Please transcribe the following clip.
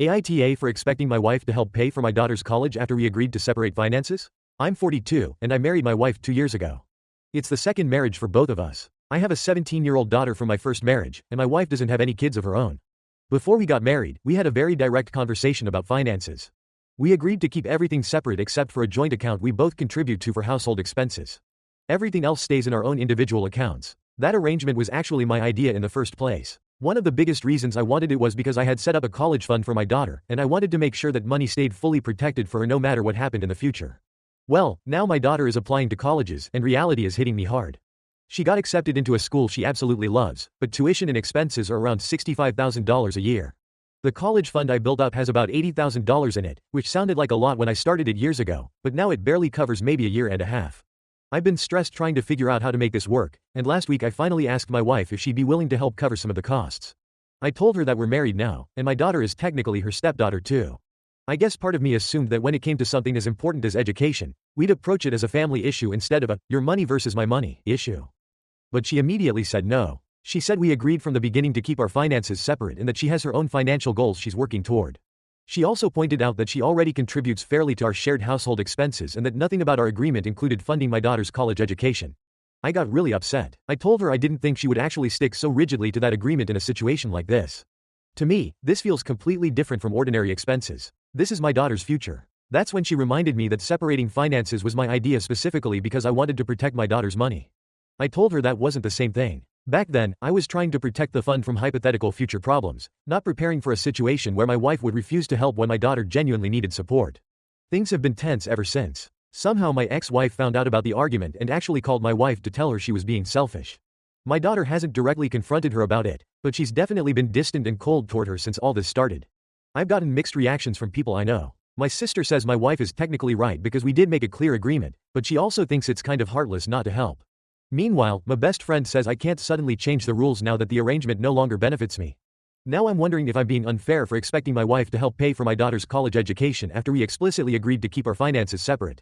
AITA for expecting my wife to help pay for my daughter's college after we agreed to separate finances? I'm 42, and I married my wife 2 years ago. It's the second marriage for both of us. I have a 17-year-old daughter from my first marriage, and my wife doesn't have any kids of her own. Before we got married, we had a very direct conversation about finances. We agreed to keep everything separate except for a joint account we both contribute to for household expenses. Everything else stays in our own individual accounts. That arrangement was actually my idea in the first place. One of the biggest reasons I wanted it was because I had set up a college fund for my daughter, and I wanted to make sure that money stayed fully protected for her no matter what happened in the future. Well, now my daughter is applying to colleges, and reality is hitting me hard. She got accepted into a school she absolutely loves, but tuition and expenses are around $65,000 a year. The college fund I built up has about $80,000 in it, which sounded like a lot when I started it years ago, but now it barely covers maybe a year and a half. I've been stressed trying to figure out how to make this work, and last week I finally asked my wife if she'd be willing to help cover some of the costs. I told her that we're married now, and my daughter is technically her stepdaughter too. I guess part of me assumed that when it came to something as important as education, we'd approach it as a family issue instead of a your money versus my money issue. But she immediately said no. She said we agreed from the beginning to keep our finances separate and that she has her own financial goals she's working toward. She also pointed out that she already contributes fairly to our shared household expenses and that nothing about our agreement included funding my daughter's college education. I got really upset. I told her I didn't think she would actually stick so rigidly to that agreement in a situation like this. To me, this feels completely different from ordinary expenses. This is my daughter's future. That's when she reminded me that separating finances was my idea specifically because I wanted to protect my daughter's money. I told her that wasn't the same thing. Back then, I was trying to protect the fund from hypothetical future problems, not preparing for a situation where my wife would refuse to help when my daughter genuinely needed support. Things have been tense ever since. Somehow my ex-wife found out about the argument and actually called my wife to tell her she was being selfish. My daughter hasn't directly confronted her about it, but she's definitely been distant and cold toward her since all this started. I've gotten mixed reactions from people I know. My sister says my wife is technically right because we did make a clear agreement, but she also thinks it's kind of heartless not to help. Meanwhile, my best friend says I can't suddenly change the rules now that the arrangement no longer benefits me. Now I'm wondering if I'm being unfair for expecting my wife to help pay for my daughter's college education after we explicitly agreed to keep our finances separate.